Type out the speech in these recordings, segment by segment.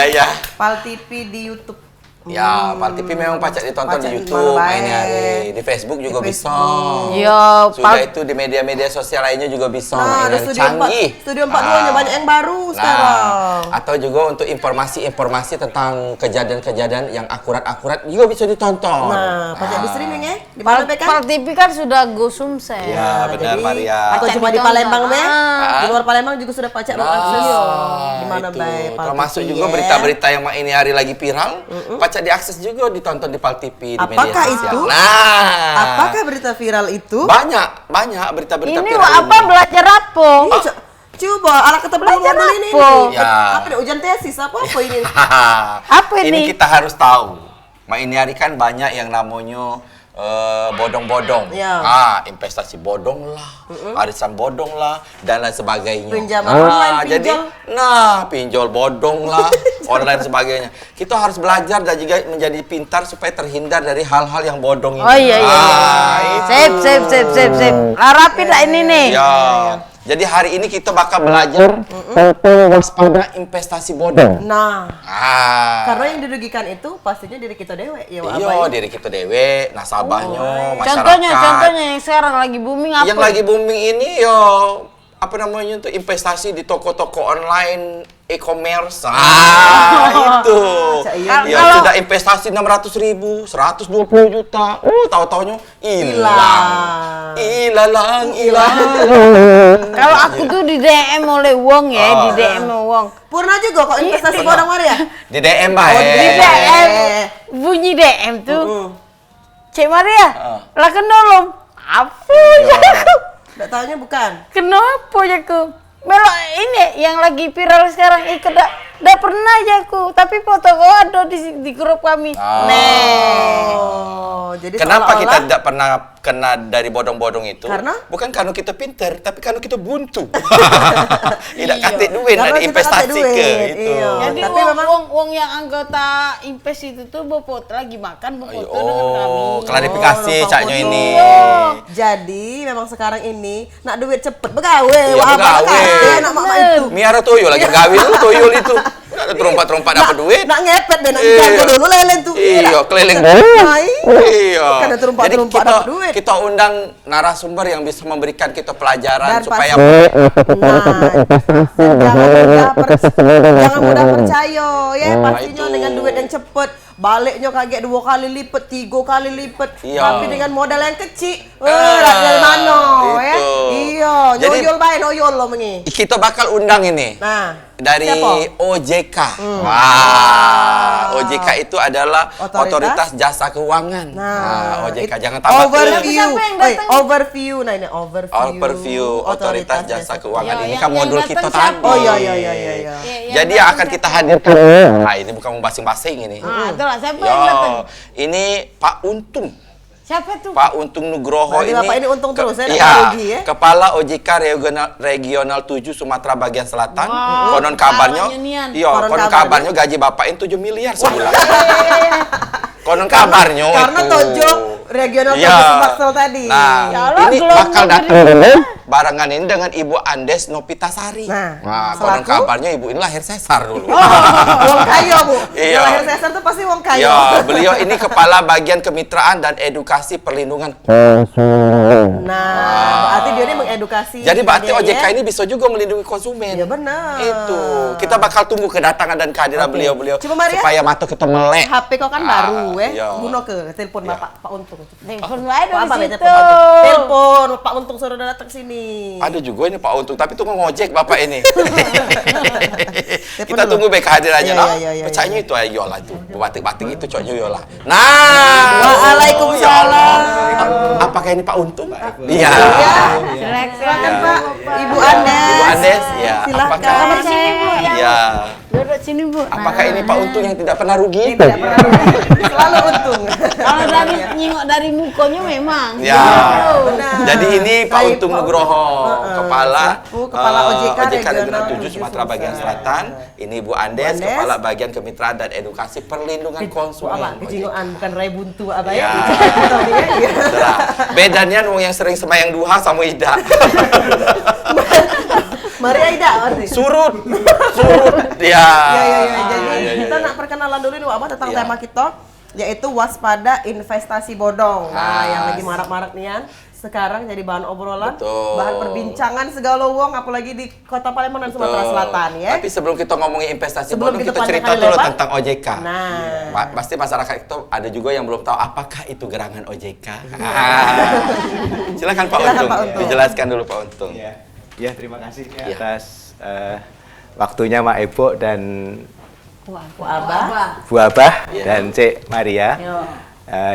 iya. Pal TV di YouTube. Ya, Pal TV memang pacak ditonton di YouTube, ini hari di Facebook juga bisa. Iya, Sudah itu di media-media sosial lainnya juga bisa. Nah, ada Studio 42-nya banyak yang baru sekarang. Atau juga untuk informasi-informasi tentang kejadian-kejadian yang akurat-akurat juga bisa ditonton. Nah, pacak di streaming ya? Di Pal mana kan? TV kan sudah go Sumsel. Ya, benar Maria. Atau cuma di Palembang ya? Di luar Palembang juga sudah pacak mengakses. Di mana itu. baik Pal Termasuk TV, juga ya? berita-berita yang ini hari lagi viral, pacak diakses juga ditonton di Pal TV di media Apakah sosial. itu? Nah, Apakah berita viral itu? banyak berita-berita Ini viral apa belajar apa? Coba ala kata Belajar dulu ini. apa? Ya. Apa nih ujian tesis apa ini? Apa Ini ini? kita harus tahu. Ini hari kan banyak yang namanya bodong-bodong. Ya. Investasi bodong lah, arisan bodong lah, dan lain sebagainya. Pinjaman online, jadi, pinjol. pinjol bodong lah, online sebagainya. Kita harus belajar dan juga menjadi pintar supaya terhindar dari hal-hal yang bodong ini. Oh iya. Itu. Sip. Rapi dah ini nih. Ya. Jadi hari ini kita bakal belajar tentang waspada investasi bodong. Nah, karena yang dirugikan itu pastinya diri kita dewe ya. Iya, diri kita dewe, nasabahnya, masyarakat. Contohnya yang sekarang lagi booming apa? Yang lagi booming ini yo apa namanya tuh investasi di toko-toko online e-commerce. Itu. Ya sudah investasi 600.000, 120 juta. Tahu-taunya hilang. Kalau aku tuh di DM oleh Wong ya, di DM Wong. Purna juga kok investasi bodong Maria. Di DM bae. Di DM bunyi DM tuh. Cek Maria, lah kenolong. Apa ya? Enggak tahunya bukan. Kenapa ya ku? Melo ini yang lagi viral sekarang ikut dah pernah aja aku, tapi foto kau ada di grup kami. Jadi kenapa kita tidak pernah kena dari bodong-bodong itu? Karena? Bukan karena kita pinter, tapi karena kita buntu. Tidak katik duit dari investasi ke itu. Jadi tapi wong yang anggota invest itu tuh bopot lagi makan bopot dengan kami. Klarifikasi caknya ini. Jadi memang sekarang ini nak duit cepet begawe. Iya, begawe. Nak mama itu. Miara tuyul lagi gawe lu tuyul itu. Ada terompat-terompat dapat duit. Nak ngepet deh, nak jago dulu lelen tuh. Iya, keliling. Iya. Karena terompat-terompat dapat duit. Kita undang narasumber yang bisa memberikan kita pelajaran Dan supaya jangan mudah percaya ya, pastinya dengan duit yang cepet baliknya kaget 2 kali lipat, 3 kali lipat. Tapi dengan modal yang kecil, dari mana ya? Iya, nyojol bae noyol lo mengi. Kita bakal undang ini. Dari OJK. OJK itu adalah Otoritas Jasa Keuangan. OJK jangan tambah overview. Nah ini overview. Otoritas Jasa Keuangan. Ini kan modul kita tadi. Oh iya. Jadi akan kita hadirkan. Nah, ini bukan basing-basing ini. Siapa yang datang? Ini Pak Untung. Siapa tuh? Pak Untung Nugroho ini. Bapak ini untung terus ya, iya, Kepala OJK Regional 7 Sumatera Bagian Selatan. Konon kabarnya, konon kabarnya gaji Bapak ini 7 miliar sebulan. Konon kabarnya karena Tojo regional Baksel tadi. Nah, ini bakal datang barengan ini dengan Ibu Andes Nopitasari. Nah, konon kabarnya Ibu ini lahir sesar dulu. Wong kaya, Bu. Iya. Lahir sesar tuh pasti wong kaya. Iya, beliau ini Kepala Bagian Kemitraan dan Edukasi Perlindungan. Berarti dia ini mengedukasi. Jadi berarti OJK ini bisa juga melindungi konsumen. Iya benar. Itu. Kita bakal tunggu kedatangan dan kehadiran beliau-beliau supaya mata kita melek. HP kau kan baru guna ke telepon Bapak Pak Untung. Telepon wae dari situ. Telepon Pak Untung suruh datang sini. Ada juga ini Pak Untung, tapi tukang ngojek Bapak ini. Kita tunggu baik kehadirannya lah. Percayanya itu aja Yola itu. Batik-batik itu cocok Yola. Nah, Waalaikumsalam. Apakah ini Pak Untung? Iya. Silakan Pak. Ibu Andes. Ya. Silakan. Iya. Duduk sini, Bu. Apakah ini Pak Untung yang tidak pernah rugi? Tidak pernah rugi. Selalu untung. Kalau dari nyingok dari mukanya memang. Ya. Jadi ini Pak Untung Nugroho, Kepala OJK Regional 7 Sumatera Bagian Selatan. Ini Ibu Andes, Kepala Bagian Kemitraan dan Edukasi Perlindungan Konsumen. Kejingoan bukan rai buntu apa ya? Bedanya wong yang sering sembahyang duha sama Ida. Maria Ida, surut. Ya. perkenalan dulu nih Wak tentang Iya. tema kita, yaitu waspada investasi bodong. Nah, yang lagi marak-marak nih sekarang jadi bahan obrolan, Betul. bahan perbincangan segala wong, apalagi di Kota Palembang dan Sumatera Selatan ya. Tapi sebelum kita ngomongin investasi Sebelum bodong, kita kita cerita panjangkan dulu lebar. tentang OJK. Nah. Pasti masyarakat itu ada juga yang belum tahu apakah itu gerangan OJK. Silakan Pak Silakan, Untung, Pak Untung. dijelaskan dulu Pak Untung. Ya, terima kasih Ya. atas waktunya Mak Ebo dan Bu Abah. Bu Abah Ya. dan Cek Maria. Yo.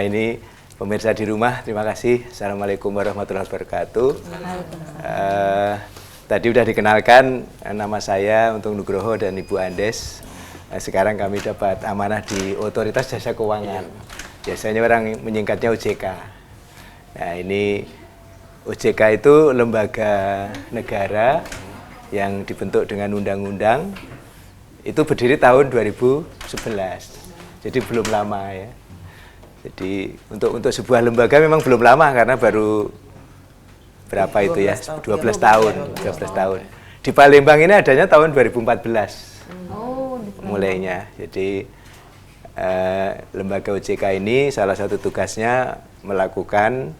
Ini pemirsa di rumah, terima kasih. Assalamualaikum warahmatullahi wabarakatuh. Tadi udah dikenalkan nama saya Untung Nugroho dan Ibu Andes. Sekarang kami dapat amanah di Otoritas Jasa Keuangan. Biasanya orang menyingkatnya OJK. Nah, ini OJK itu lembaga negara yang dibentuk dengan undang-undang. Itu berdiri tahun 2011. Jadi belum lama ya. Jadi untuk sebuah lembaga memang belum lama karena baru berapa itu ya? 12 tahun. Di Palembang ini adanya tahun 2014. Mulainya. Jadi lembaga OJK ini salah satu tugasnya melakukan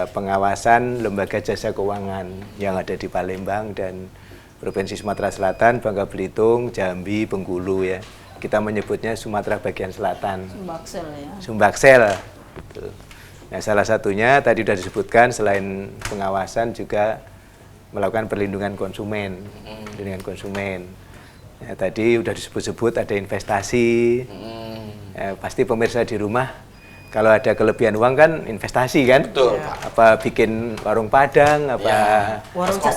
pengawasan lembaga jasa keuangan yang ada di Palembang dan Provinsi Sumatera Selatan, Bangka Belitung, Jambi, Bengkulu ya. Kita menyebutnya Sumatera bagian selatan. Sumbaksel ya. Sumbaksel. Gitu. Nah, salah satunya tadi sudah disebutkan selain pengawasan juga melakukan perlindungan konsumen. Perlindungan konsumen. Ya, tadi sudah disebut-sebut ada investasi. Pasti pemirsa di rumah kalau ada kelebihan uang kan investasi kan? Betul, Ya. Apa bikin warung Padang, apa Warung Cak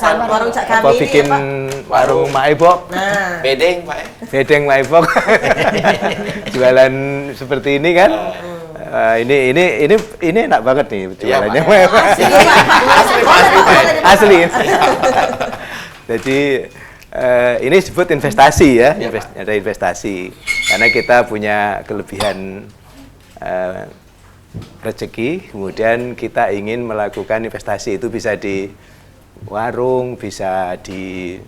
Kami. apa bikin warung Mak Ebok. Nah, Bedeng Pak ya? Bedeng Mak Ebok. Jualan seperti ini kan? Ini enak banget nih jualannya. Pak. Asli. Jadi ini disebut investasi ya, ada investasi. Karena kita punya kelebihan rezeki, kemudian kita ingin melakukan investasi itu bisa di warung, bisa di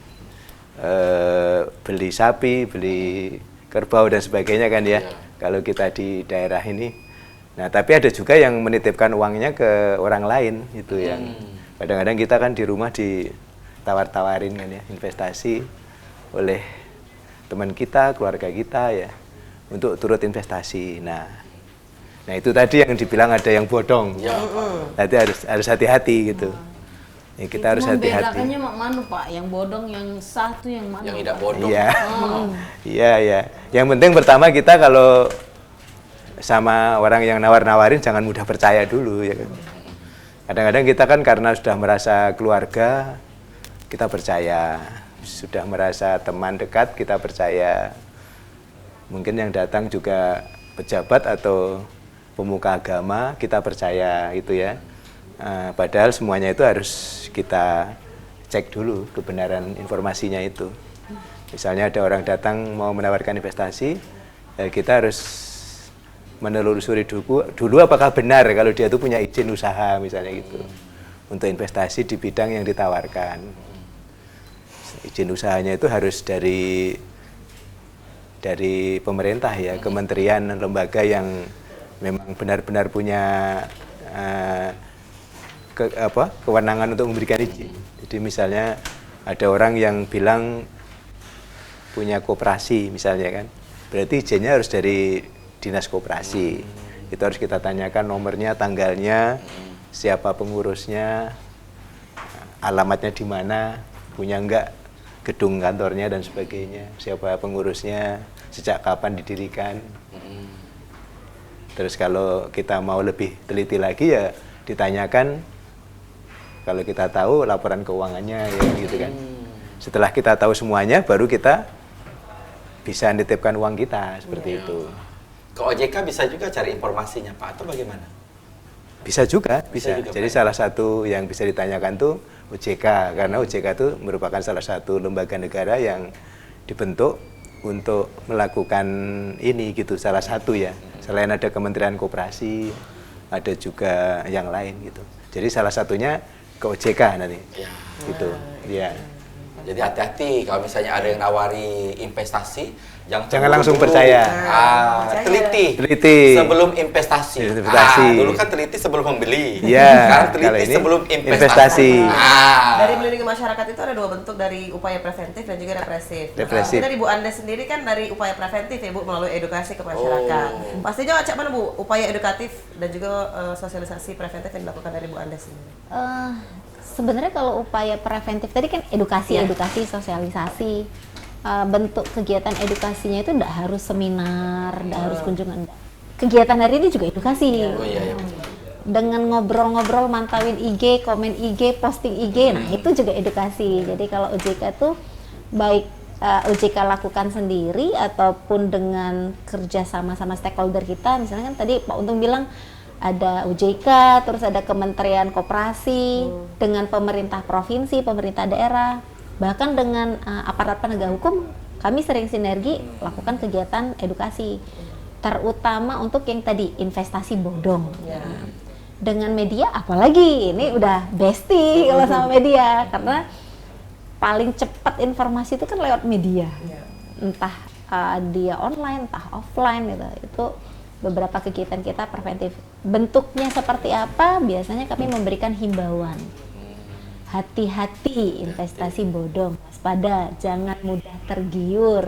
beli sapi, beli kerbau dan sebagainya kan ya. Kalau kita di daerah ini. Nah, tapi ada juga yang menitipkan uangnya ke orang lain itu yang kadang-kadang kita kan di rumah ditawar-tawarin kan ya, investasi oleh teman kita, keluarga kita ya untuk turut investasi. Nah itu tadi yang dibilang ada yang bodong. Ya, Nanti harus hati-hati gitu. Ya, kita harus hati-hati. Membedakannya mak mana Pak? Yang bodong, yang satu yang mana? yang tidak Pak? bodoh. Iya. Iya. Yang penting pertama kita kalau sama orang yang nawar-nawarin jangan mudah percaya dulu ya kan. Kadang-kadang kita kan karena sudah merasa keluarga kita percaya, sudah merasa teman dekat kita percaya. Mungkin yang datang juga pejabat atau pemuka agama kita percaya itu ya. Padahal semuanya itu harus kita cek dulu kebenaran informasinya itu. Misalnya ada orang datang mau menawarkan investasi, kita harus menelusuri dulu apakah benar kalau dia itu punya izin usaha misalnya gitu untuk investasi di bidang yang ditawarkan. Izin usahanya itu harus dari pemerintah ya, kementerian, lembaga yang memang benar-benar punya kewenangan untuk memberikan izin. Jadi misalnya ada orang yang bilang punya koperasi misalnya kan, berarti izinnya harus dari dinas koperasi. Itu harus kita tanyakan nomornya, tanggalnya, siapa pengurusnya, alamatnya di mana, punya enggak gedung kantornya dan sebagainya, siapa pengurusnya, sejak kapan didirikan. Terus kalau kita mau lebih teliti lagi ya ditanyakan, kalau kita tahu laporan keuangannya ya gitu kan. Setelah kita tahu semuanya baru kita bisa nitipkan uang kita seperti itu. Ke OJK bisa juga cari informasinya Pak atau bagaimana? Bisa juga, bisa. juga, Jadi Pak. salah satu yang bisa ditanyakan tuh OJK, karena OJK itu merupakan salah satu lembaga negara yang dibentuk untuk melakukan ini gitu, salah satu ya. Selain ada Kementerian Koperasi, ada juga yang lain gitu. Jadi salah satunya ke OJK nanti. Ya. Gitu. Ya. Jadi hati-hati kalau misalnya ada yang nawari investasi, Jangan langsung percaya. Teliti. Sebelum investasi. Dulu kan teliti sebelum membeli. Sekarang teliti sebelum investasi. Dari melindungi masyarakat itu ada dua bentuk, dari upaya preventif dan juga represif. Dari Bu Andes sendiri kan dari upaya preventif ya Bu, melalui edukasi ke masyarakat. Pastinya cak mana Bu upaya edukatif dan juga sosialisasi preventif yang dilakukan dari Bu Andes sendiri? Sebenarnya kalau upaya preventif tadi kan edukasi, sosialisasi. Bentuk kegiatan edukasinya itu tidak harus seminar, tidak harus kunjungan. Kegiatan hari ini juga edukasi. Dengan ngobrol-ngobrol, mantauin IG, komen IG, posting IG, nah itu juga edukasi. Jadi kalau OJK itu baik OJK lakukan sendiri ataupun dengan kerja sama stakeholder kita. Misalnya kan tadi Pak Untung bilang ada OJK, terus ada Kementerian Koperasi, dengan pemerintah provinsi, pemerintah daerah, bahkan dengan aparat penegak hukum, kami sering sinergi lakukan kegiatan edukasi, terutama untuk yang tadi investasi bodong. Dengan media apalagi, ini udah bestie kalau sama media, karena paling cepat informasi itu kan lewat media, entah dia online, entah offline gitu. Itu beberapa kegiatan kita preventif. Bentuknya seperti apa? Biasanya kami memberikan himbauan. Hati-hati investasi bodong, waspada, jangan mudah tergiur,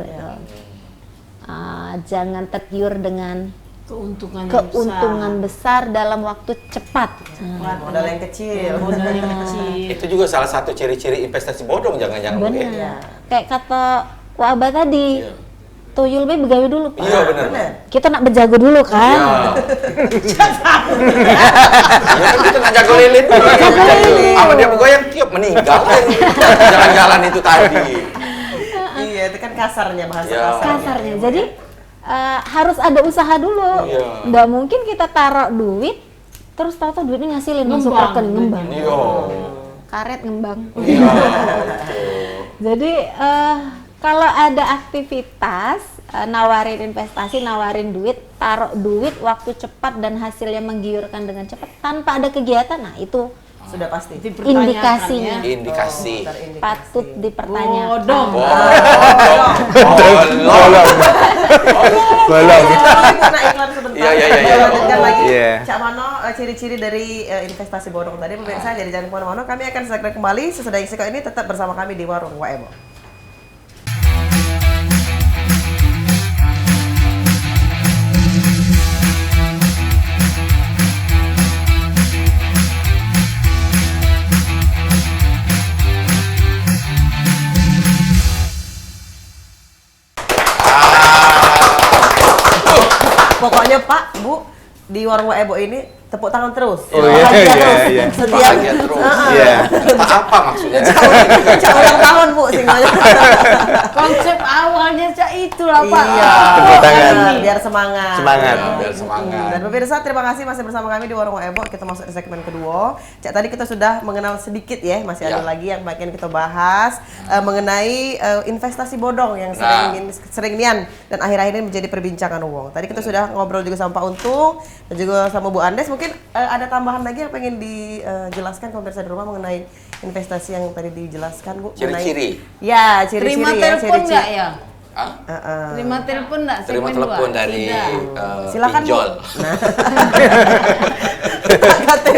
jangan tergiur dengan keuntungan besar dalam waktu cepat. Modal yang kecil. Itu juga salah satu ciri-ciri investasi bodong, jangan-jangan. Benar. Kayak kata Wabah tadi. Tuyul be begawe dulu Pak. Iya benar. Kita nak berjago dulu kan. Iya kan kita nak jago lilin. Apa dia bergoyang tiup meninggal kan. Jalan-jalan itu tadi. Iya, itu kan kasarnya, bahasa kasarnya. Jadi harus ada usaha dulu. Nggak mungkin kita taruh duit terus tahu-tahu duitnya ngasilin masuk rekening ngembang. Karet ngembang. Jadi kalau ada aktivitas, nawarin investasi, nawarin duit, taruh duit, waktu cepat dan hasilnya menggiurkan dengan cepat tanpa ada kegiatan, nah itu sudah pasti indikasinya. Indikasi. Patut dipertanyakan. Bolong. Karena iklan sebentar. Iya. Lanjutkan lagi. Cak Mano, ciri-ciri dari investasi bodong tadi pemirsa, jadi jangan kemana-mana. Kami akan segera kembali sesudah istiqo ini, tetap bersama kami di Warung Waebo. Pokoknya Pak, Bu, di Warung Waebo ini tepuk tangan terus. Iya. Setiap apa maksudnya? Cak ulang tahun Bu singonya. Konsep awalnya Cak itulah Pak. Iya. Tepuk tangan. Biar semangat. Biar semangat. Dan pemirsa, terima kasih masih bersama kami di Warung Waebo. Kita masuk di segmen kedua. Cak, tadi kita sudah mengenal sedikit ya, masih ada lagi yang bagian kita bahas mengenai investasi bodong yang sering nian dan akhir-akhir ini menjadi perbincangan umum. Tadi kita sudah ngobrol juga sama Pak Untung dan juga sama Bu Andes. Mungkin ada tambahan lagi yang pengen dijelaskan pemirsa di rumah mengenai investasi yang tadi dijelaskan Bu? Ciri-ciri? Ya, ciri-ciri Terima ya. telepon nggak ya? Terima telepon nggak? Terima telepon dari silakan pinjol.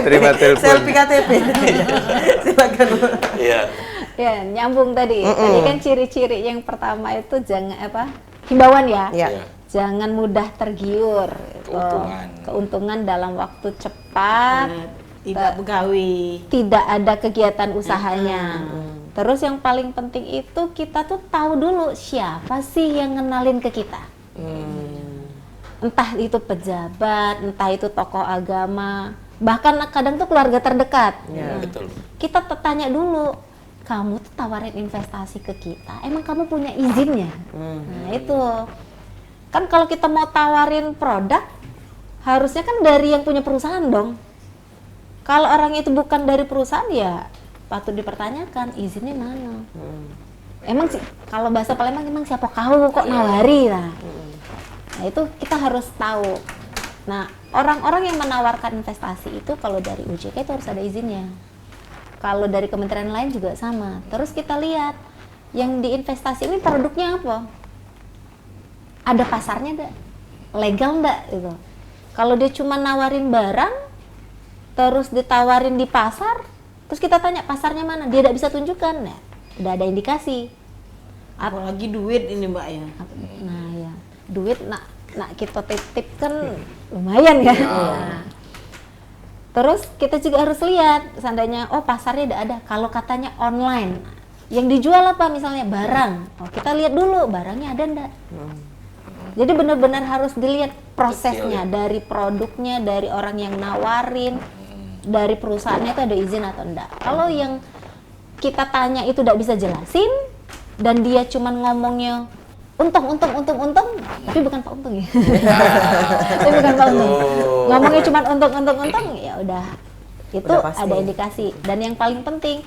Terima telepon. Selfie KTP. Silakan Bu. Iya. Ya, nyambung tadi. Tadi kan ciri-ciri yang pertama itu jangan himbauan ya. Jangan mudah tergiur. Keuntungan dalam waktu cepat. Tidak begawi. Tidak ada kegiatan usahanya. Terus yang paling penting itu kita tuh tahu dulu siapa sih yang ngenalin ke kita. Entah itu pejabat, entah itu tokoh agama, bahkan kadang tuh keluarga terdekat. Betul. Kita tanya dulu, kamu tuh tawarin investasi ke kita, emang kamu punya izinnya? Nah itu, kan kalau kita mau tawarin produk, harusnya kan dari yang punya perusahaan dong. Kalau orang itu bukan dari perusahaan ya patut dipertanyakan izinnya mana. Emang sih kalau bahasa Palembang emang siapa kau kok nawari lah. Nah itu kita harus tahu. Nah orang-orang yang menawarkan investasi itu kalau dari OJK itu harus ada izinnya. Kalau dari kementerian lain juga sama. Terus kita lihat yang diinvestasi ini produknya apa. ada pasarnya enggak? Legal enggak gitu. Kalau dia cuma nawarin barang terus ditawarin di pasar, terus kita tanya pasarnya mana, dia tidak bisa tunjukkan, ya udah ada indikasi. Apalagi duit ini Mbak ya. Nah ya, duit nak kita titip kan lumayan kan. Ya. Terus kita juga harus lihat, seandainya oh pasarnya tidak ada, kalau katanya online, yang dijual apa misalnya barang, oh kita lihat dulu barangnya ada enggak. Jadi benar-benar harus dilihat prosesnya, dari produknya, dari orang yang nawarin, dari perusahaannya itu ada izin atau enggak. Kalau yang kita tanya itu tidak bisa jelasin, dan dia cuman ngomongnya untung, tapi bukan Pak Untung ya. Tapi bukan Pak Untung. Ngomongnya cuman untung, ya udah. Itu Udah pasti. ada indikasi. Dan yang paling penting,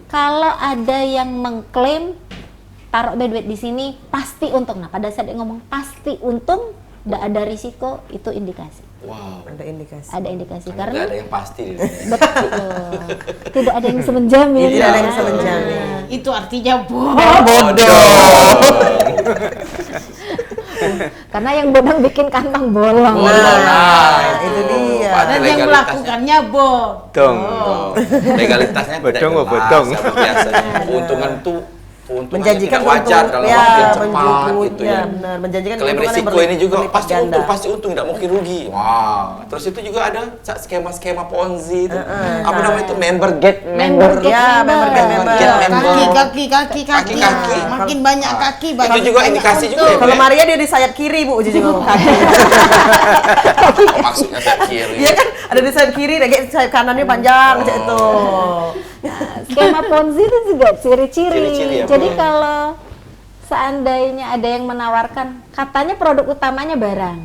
kalau ada yang mengklaim taruh duit di sini pasti untung. Nah, pada saat dia ngomong pasti untung, tidak ada risiko, itu indikasi. Wow. Ada indikasi. Ada indikasi Tidak karena ada yang pasti di dunia. betul. Tidak ada yang bisa menjamin. Tidak ada yang ya. bisa menjamin. Itu artinya Karena yang bodong bikin kantong bolong. Itu dia. dan yang melakukannya Dong. Legalitasnya tidak Bodong apa jelas, bodong? seperti biasanya. Keuntungan tuh keuntungannya Menjanjikan tidak wajar dalam ya, waktu yang cepat gitu ya. benar. Menjanjikan Klaim keuntungan yang risiko ini juga berlipat pasti ganda. pasti untung, tidak mungkin rugi. Wah, terus itu juga ada skema-skema Ponzi itu. Apa namanya itu member get member. Ya, member get member. kaki. Makin banyak kaki, Itu juga indikasi juga ya. Kalau Maria dia di sayap kiri, Bu, jadi ngomong kaki. Maksudnya saya kiri. Iya kan, ada di sayap kiri, ada di sayap kanannya panjang kayak itu. Skema Ponzi itu juga ciri-ciri. Ciri-ciri apa? Jadi kalau seandainya ada yang menawarkan, katanya produk utamanya barang,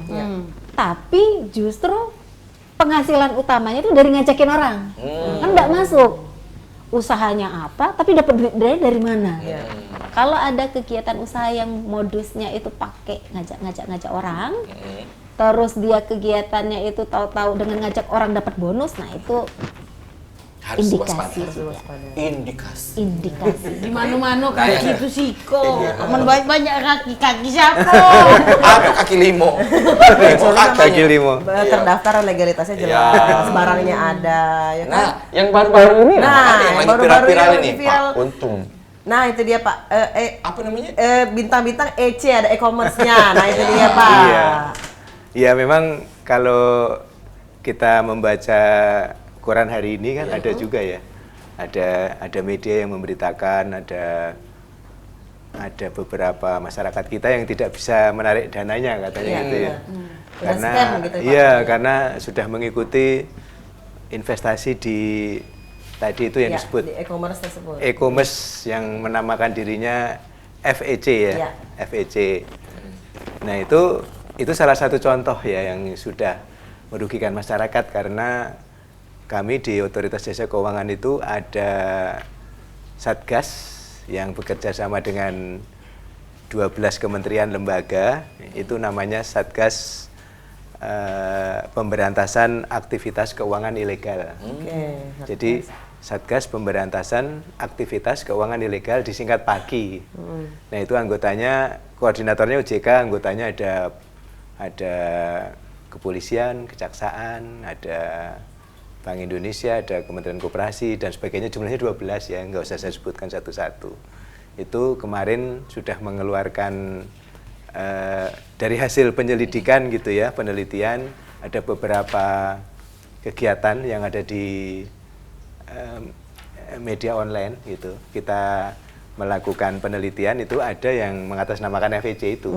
tapi justru penghasilan utamanya itu dari ngajakin orang, kan nggak masuk. Usahanya apa, tapi dapat duit dari mana? Kalau ada kegiatan usaha yang modusnya itu pakai ngajak orang, terus dia kegiatannya itu tahu-tahu dengan ngajak orang dapat bonus, nah itu Harus indikasi. waspada. Ya. Indikasi. Indikasi. Di mana-mana kaki Nah, itu siko. Banyak kaki siapa? Apa kaki limo? Limo Kaki limo. Terdaftar legalitasnya jelas, Ya. barangnya ada, ya kan? Nah, yang baru-baru ini Nah, apa yang yang lagi baru-baru viral ini ini? viral. Pak Untung. Nah itu dia Pak, Apa namanya? bintang-bintang EC ada e-commerce-nya, nah itu dia Pak. Iya. Iya, memang kalau kita membaca koran hari ini kan ada juga ya. Ada media yang memberitakan, ada beberapa masyarakat kita yang tidak bisa menarik dananya katanya gitu ya. Karena scam gitu, Pak. iya, karena sudah mengikuti investasi di tadi itu yang Ya, disebut di e-commerce tersebut. e-commerce yang menamakan dirinya FEC ya, Ya. FEC. Nah itu salah satu contoh ya yang sudah merugikan masyarakat karena kami di Otoritas Jasa Keuangan itu ada Satgas yang bekerja sama dengan 12 kementerian lembaga, itu namanya Satgas Pemberantasan Aktivitas Keuangan Ilegal. Jadi Satgas Pemberantasan Aktivitas Keuangan Ilegal disingkat PAKI. Nah itu anggotanya, koordinatornya OJK, anggotanya ada kepolisian, kejaksaan, ada Bank Indonesia, ada Kementerian Koperasi dan sebagainya, jumlahnya 12 ya, nggak usah saya sebutkan satu-satu. Itu kemarin sudah mengeluarkan dari hasil penyelidikan gitu ya, penelitian, ada beberapa kegiatan yang ada di media online gitu. Kita melakukan penelitian itu ada yang mengatasnamakan FEC itu.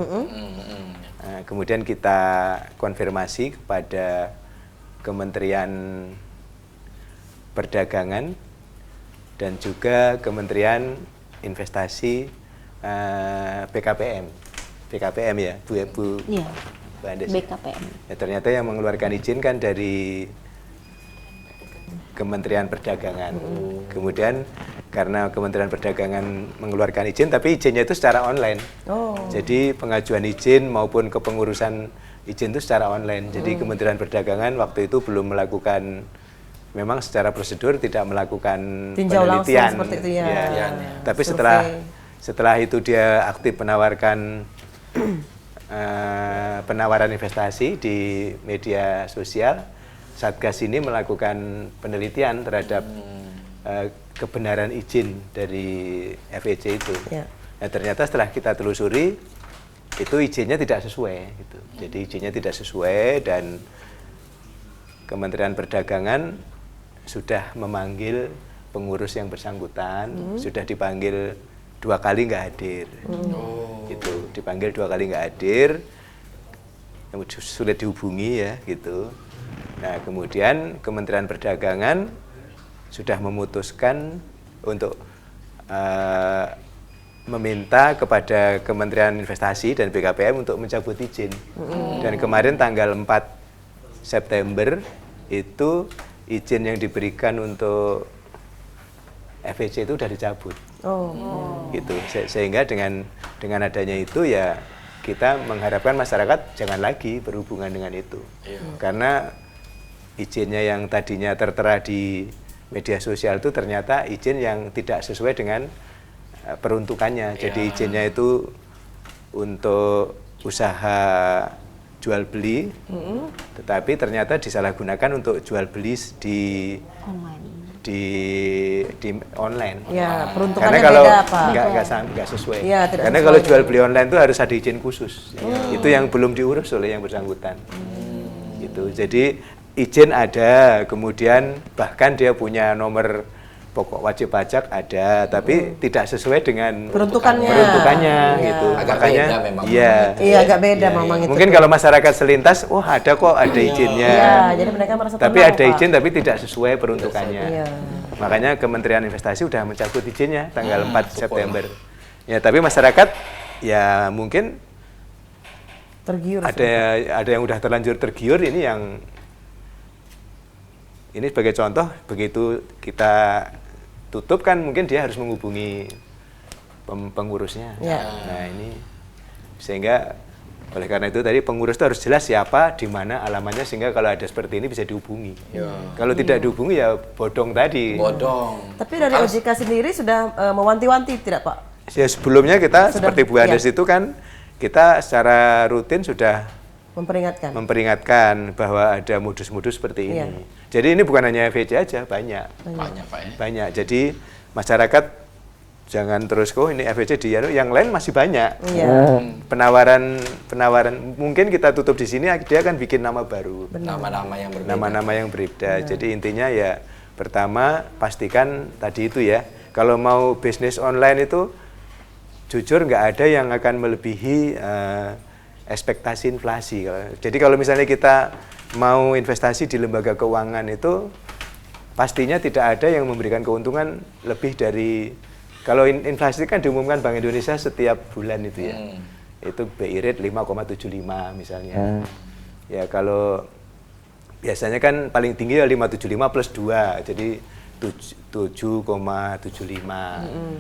Kemudian kita konfirmasi kepada Kementerian Perdagangan dan juga Kementerian Investasi BKPM ya, Bu Iya, Andes. BKPM. Ya, ternyata yang mengeluarkan izin kan dari Kementerian Perdagangan. Kemudian karena Kementerian Perdagangan mengeluarkan izin, tapi izinnya itu secara online. Jadi pengajuan izin maupun kepengurusan izin itu secara online. Jadi Kementerian Perdagangan waktu itu belum melakukan, memang secara prosedur tidak melakukan Tinjau langsung penelitian. seperti itu ya. Tapi Survei. setelah itu dia aktif menawarkan penawaran investasi di media sosial, Satgas ini melakukan penelitian terhadap kebenaran izin dari FEC itu. Ya. Nah, ternyata setelah kita telusuri itu izinnya tidak sesuai gitu. Jadi izinnya tidak sesuai dan Kementerian Perdagangan sudah memanggil pengurus yang bersangkutan, sudah dipanggil 2 kali nggak hadir. Gitu, dipanggil 2 kali nggak hadir, sulit dihubungi ya gitu. Nah, kemudian Kementerian Perdagangan sudah memutuskan untuk meminta kepada Kementerian Investasi dan BKPM untuk mencabut izin. Dan kemarin tanggal 4 September itu izin yang diberikan untuk FEC itu sudah dicabut. Gitu. Sehingga dengan adanya itu ya kita mengharapkan masyarakat jangan lagi berhubungan dengan itu. Karena izinnya yang tadinya tertera di media sosial itu ternyata izin yang tidak sesuai dengan peruntukannya. Jadi izinnya itu untuk usaha jual beli, tetapi ternyata disalahgunakan untuk jual beli di online. Ya, peruntukannya karena kalau beda Pak. nggak sesuai. Ya, karena sesuai. kalau jual beli online itu harus ada izin khusus. Itu yang belum diurus oleh yang bersangkutan. Gitu. Jadi izin ada, kemudian bahkan dia punya nomor pokok wajib pajak ada, tapi tidak sesuai dengan peruntukannya gitu. Agak Makanya beda memang. Iya, agak beda memang itu. Mungkin kalau masyarakat selintas, oh ada kok ada izinnya. Iya, jadi mereka merasa Tapi tenang, ada Pak. izin tapi tidak sesuai peruntukannya. Iya. Makanya Kementerian Investasi sudah mencabut izinnya tanggal 4 September. Ya, tapi masyarakat ya mungkin Tergiur. ada yang udah terlanjur tergiur, ini sebagai contoh, begitu kita tutup kan mungkin dia harus menghubungi pengurusnya. Ya. Nah ini sehingga oleh karena itu tadi pengurus itu harus jelas siapa, di mana alamannya, sehingga kalau ada seperti ini bisa dihubungi. Kalau tidak dihubungi ya bodong tadi. Bodong. Tapi dari OJK sendiri sudah mewanti-wanti tidak Pak? Ya sebelumnya kita Sudah, seperti Bu Andes itu kan kita secara rutin sudah memperingatkan bahwa ada modus-modus seperti ini. Iya. Jadi ini bukan hanya FEC aja, banyak Pak ya. Banyak. Jadi masyarakat jangan terus kok ini FEC yang lain masih banyak. Iya. Penawaran mungkin kita tutup di sini dia akan bikin nama baru. Nama-nama yang berbeda. Nama-nama yang berbeda. Jadi intinya ya pertama pastikan tadi itu ya, kalau mau bisnis online itu jujur nggak ada yang akan melebihi ekspektasi inflasi. Jadi kalau misalnya kita mau investasi di lembaga keuangan itu pastinya tidak ada yang memberikan keuntungan lebih dari, kalau inflasi kan diumumkan Bank Indonesia setiap bulan itu ya. Itu BI rate 5,75 misalnya. Ya kalau biasanya kan paling tinggi ya 5,75 plus 2. Jadi 7,75.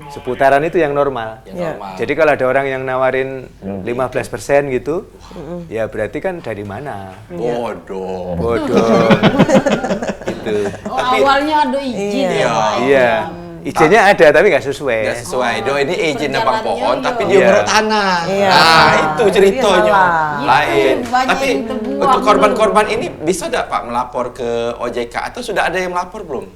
Seputaran itu yang normal. Jadi kalau ada orang yang nawarin 15% gitu, ya berarti kan dari mana? Bodoh. Gitu. Awalnya ada izin ya Pak. Iya. Izinnya ada tapi nggak sesuai. Nggak sesuai. Ini izin nebang pohon Perjalanannya tapi iya. dia menurut tanah. Iya. Nah, itu ceritanya. Iya, Lain. banyak Tapi yang terbuang untuk dulu. korban-korban ini bisa nggak Pak melapor ke OJK atau sudah ada yang melapor belum?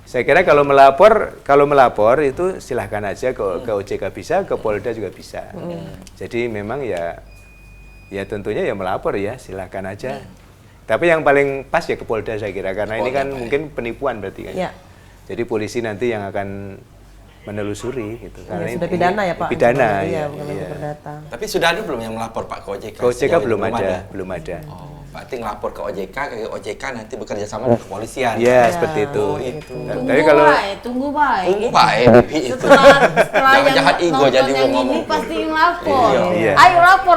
Saya kira kalau melapor itu silahkan aja ke OJK bisa, ke Polda juga bisa. Jadi memang ya tentunya ya melapor ya silahkan aja. Tapi yang paling pas ya ke Polda saya kira, karena ini kan mungkin penipuan berarti kan. Ya. Jadi polisi nanti yang akan menelusuri gitu. Karena Sudah pidana ya Pak? Pidana Iya, ya. bukan lagi perdata. Tapi sudah ada belum yang melapor Pak ke OJK? Ke OJK Sejauh ini belum ada. Oh, berarti ngelapor ke OJK nanti bekerja sama dengan kepolisian. Iya, seperti itu. itu. Tapi kalau Tunggu baik. Tunggu Pak, itu. Setelah Jangan yang jahat ego nonton jadi yang mau ngomong. ini pasti lapor. Iya. Ayo lapor.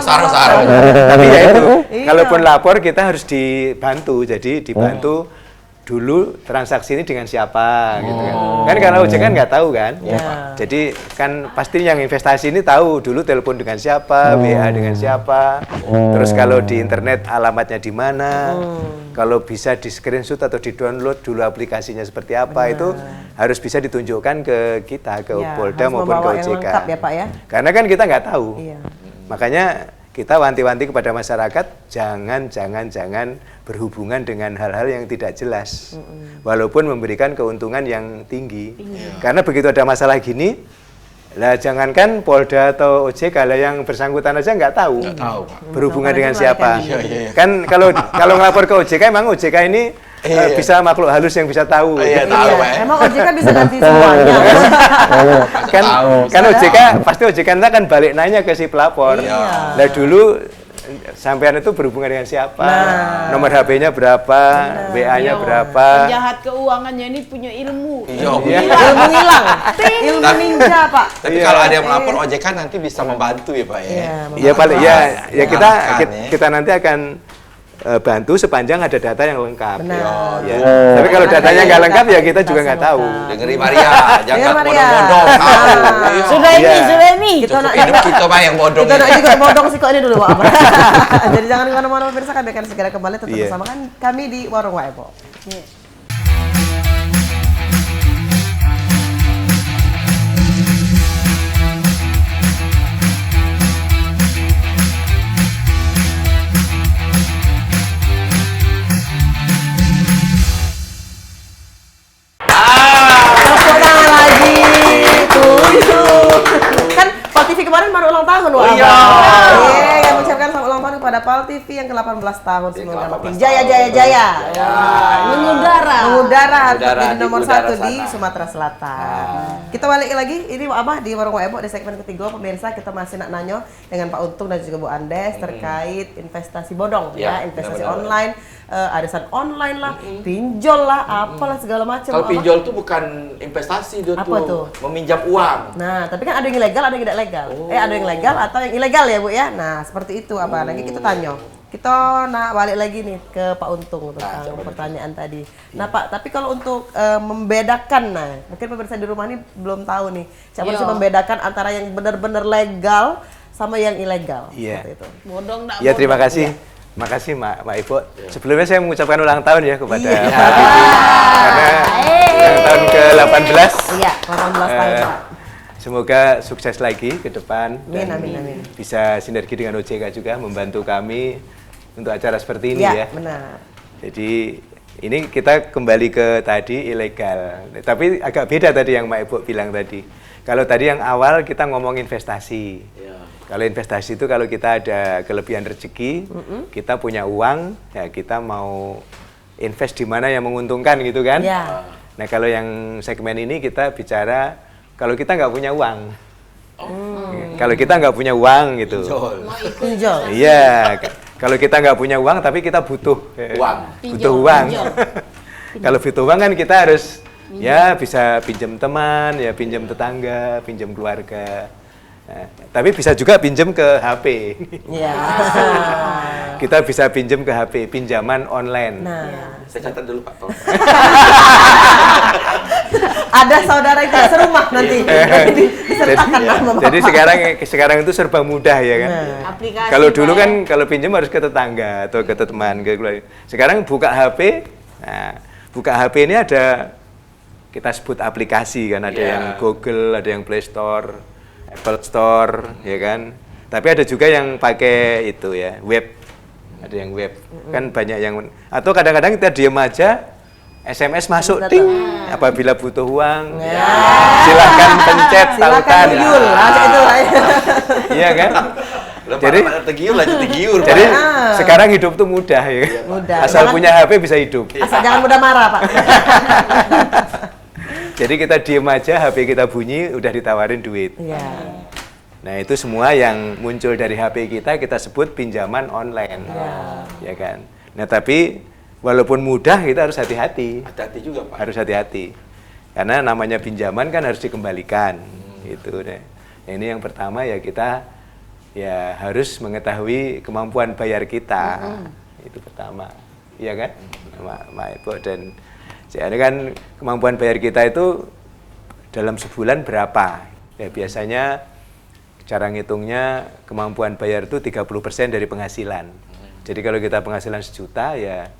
Sarah. tapi ya itu, Iya. kalaupun lapor kita harus dibantu. Jadi dibantu dulu transaksi ini dengan siapa gitu kan. Kan karena OJK kan nggak tahu kan. Iya. Jadi kan pasti yang investasi ini tahu dulu telepon dengan siapa, WA dengan siapa. Terus kalau di internet alamatnya di mana. Kalau bisa di screenshot atau di download dulu aplikasinya seperti apa, itu harus bisa ditunjukkan ke kita, ke Iya, Polda harus maupun ke membawa yang OJK. lengkap ya, Pak ya. Karena kan kita nggak tahu. Iya. Makanya kita wanti-wanti kepada masyarakat jangan berhubungan dengan hal-hal yang tidak jelas, walaupun memberikan keuntungan yang tinggi. Karena begitu ada masalah gini, lah jangankan Polda atau OJK lah, yang bersangkutan aja nggak tahu berhubungan dengan siapa. Kan kalau ngelapor ke OJK, emang OJK ini bisa makhluk halus yang bisa tahu. Emang OJK bisa ganti semuanya. kan OJK pasti OJK kan balik nanya ke si pelapor. Nah dulu sampean itu berhubungan dengan siapa, nomor HP-nya berapa, WA-nya berapa. Penjahat keuangannya ini punya ilmu. Ilmu hilang, ilmu ninja Pak. Tapi kalau ada yang melapor OJK nanti bisa membantu ya Pak ya. Iya paling ya kita nanti akan bantu sepanjang ada data yang lengkap. Ya. Tapi kalau datanya nggak lengkap ya kita juga nggak tahu. Dengerin Maria, jangan bodong-bodong. Sudah ini. Hidup kita Pak yang bodong. Kita juga bodong sih kok ini dulu Pak. Jadi jangan kemana-mana pemirsa, kami akan segera kembali tetap bersama kan kami di Warung Waebo. Kemarin baru ulang tahun loh. Yang mengucapkan selamat ulang tahun kepada PAL TV yang ke-18 tahun, semoga makin jaya. Mengudara jadi nomor 1 di Sumatera Selatan. Kita balik lagi ini di Warung Waebo di segmen ketiga pemirsa, kita masih nak nanyo dengan Pak Untung dan juga Bu Andes terkait investasi bodong investasi online, arisan online lah, pinjol lah, apalah segala macam. Kalau pinjol tuh bukan investasi, itu meminjam uang. Nah, tapi kan ada yang ilegal, ada yang tidak legal. Ada yang legal atau yang ilegal ya Bu ya. Nah, seperti itu apa nanti kita tanya. Kita balik lagi nih ke Pak Untung tentang pertanyaan tadi. Nah Pak, tapi kalau untuk membedakan, mungkin pemirsa di rumah ini belum tahu nih, siapa sih membedakan antara yang benar-benar legal sama yang ilegal? Iya. Itu. Bodong Ya terima kasih. Makasih Mbak Ibu. Sebelumnya saya mengucapkan ulang tahun ya kepada Pak Titi. Karena yang tahun ke-18. Iya, 18 tahun Pak. Semoga sukses lagi ke depan. Amin. Bisa sinergi dengan OJK juga membantu kami untuk acara seperti ini ya. Benar. Jadi ini kita kembali ke tadi ilegal. Tapi agak beda tadi yang Mbak Ibu bilang tadi. Kalau tadi yang awal kita ngomong investasi. Kalau investasi itu kalau kita ada kelebihan rezeki, kita punya uang, ya kita mau invest di mana yang menguntungkan gitu kan. Nah kalau yang segmen ini kita bicara kalau kita nggak punya uang. Kalau kita nggak punya uang gitu. Pinjol. Iya. Kalau kita nggak punya uang tapi kita butuh uang. Butuh uang. Kalau butuh uang kan kita harus ya bisa pinjam teman, ya pinjam tetangga, pinjam keluarga. Nah, tapi bisa juga pinjam ke HP. Kita bisa pinjam ke HP, pinjaman online. Saya catat dulu Pak. Ada saudara yang tidak serumah nanti. Jadi sekarang itu serba mudah ya kan. Kalau dulu kan kalau pinjam harus ke tetangga atau ke teman, ke keluarga. Sekarang buka HP. Nah, buka HP ini ada kita sebut aplikasi kan, ada yang Google, ada yang Play Store, Apple Store, ya kan. Tapi ada juga yang pakai itu ya, web. Ada yang web. Kan banyak yang atau kadang-kadang kita diam aja SMS masuk ting apabila butuh uang. Silahkan pencet tautan. Iya kan? Jadi sekarang hidup tuh mudah ya. Asal punya HP bisa hidup. Asal jangan mudah marah, Pak. Jadi kita diem aja, HP kita bunyi, udah ditawarin duit. Nah itu semua yang muncul dari HP kita sebut pinjaman online. Ya kan? Nah tapi walaupun mudah kita harus hati-hati. Hati-hati juga Pak. Harus hati-hati. Karena namanya pinjaman kan harus dikembalikan. Gitu deh. Nah, ini yang pertama ya kita ya harus mengetahui kemampuan bayar kita. Itu pertama. Iya kan? Mak Ibu dan jadi kan kemampuan bayar kita itu dalam sebulan berapa? Ya biasanya cara ngitungnya kemampuan bayar itu 30% dari penghasilan. Jadi kalau kita penghasilan 1 juta ya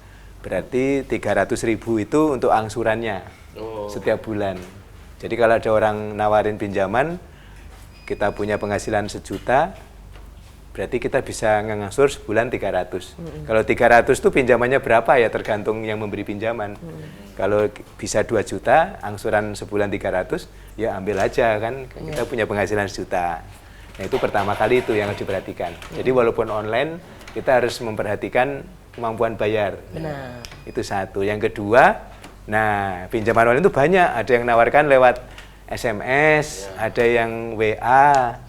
berarti 300.000 itu untuk angsurannya setiap bulan. Jadi kalau ada orang nawarin pinjaman, kita punya penghasilan 1 juta, berarti kita bisa ngangsur sebulan 300. Kalau 300 itu pinjamannya berapa ya tergantung yang memberi pinjaman. Kalau bisa 2 juta, angsuran sebulan 300, ya ambil aja kan, kita punya penghasilan 1 juta. Nah itu pertama kali itu yang harus diperhatikan. Jadi walaupun online, kita harus memperhatikan kemampuan bayar. Benar. Itu satu. Yang kedua, nah pinjaman online itu banyak. Ada yang nawarkan lewat SMS, ada yang WA,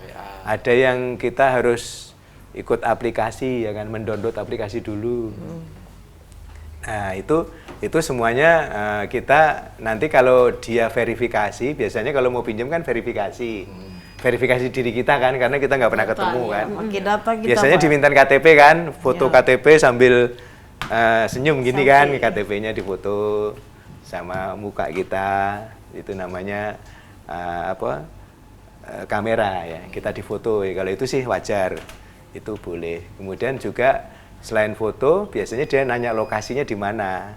ada yang kita harus ikut aplikasi ya kan, mendownload aplikasi dulu. Nah itu semuanya kita nanti kalau dia verifikasi, biasanya kalau mau pinjam kan verifikasi diri kita kan, karena kita nggak pernah ketemu kan. Biasanya diminta KTP kan, foto KTP sambil senyum gini kan, KTP-nya difoto sama muka kita, itu namanya kamera ya, kita difoto ya. Kalau itu sih wajar, itu boleh. Kemudian juga selain foto, biasanya dia nanya lokasinya di mana.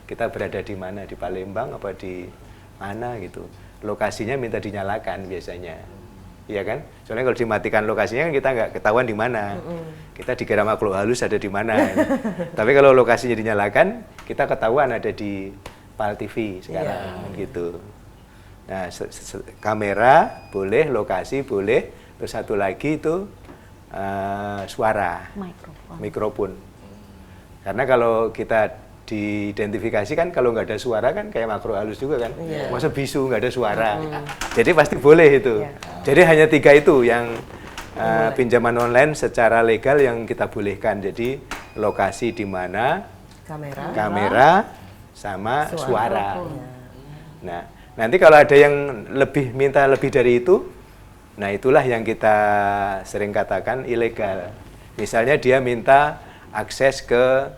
Kita berada di mana, di Palembang apa di mana gitu. Lokasinya minta dinyalakan biasanya. Iya kan? Soalnya kalau dimatikan lokasinya kan kita nggak ketahuan di mana. Kita dikira makhluk halus ada di mana. Tapi kalau lokasinya dinyalakan, kita ketahuan ada di PAL TV sekarang gitu. Nah, kamera boleh, lokasi boleh, terus satu lagi itu suara, mikrofon. Karena kalau kita diidentifikasi kan kalau nggak ada suara kan kayak makro halus juga kan, masa bisu nggak ada suara. Jadi pasti boleh itu. Jadi hanya 3 itu yang pinjaman online secara legal yang kita bolehkan. Jadi lokasi di mana, kamera sama suara. Nah, nanti kalau ada yang minta lebih dari itu, nah itulah yang kita sering katakan ilegal. Misalnya dia minta akses ke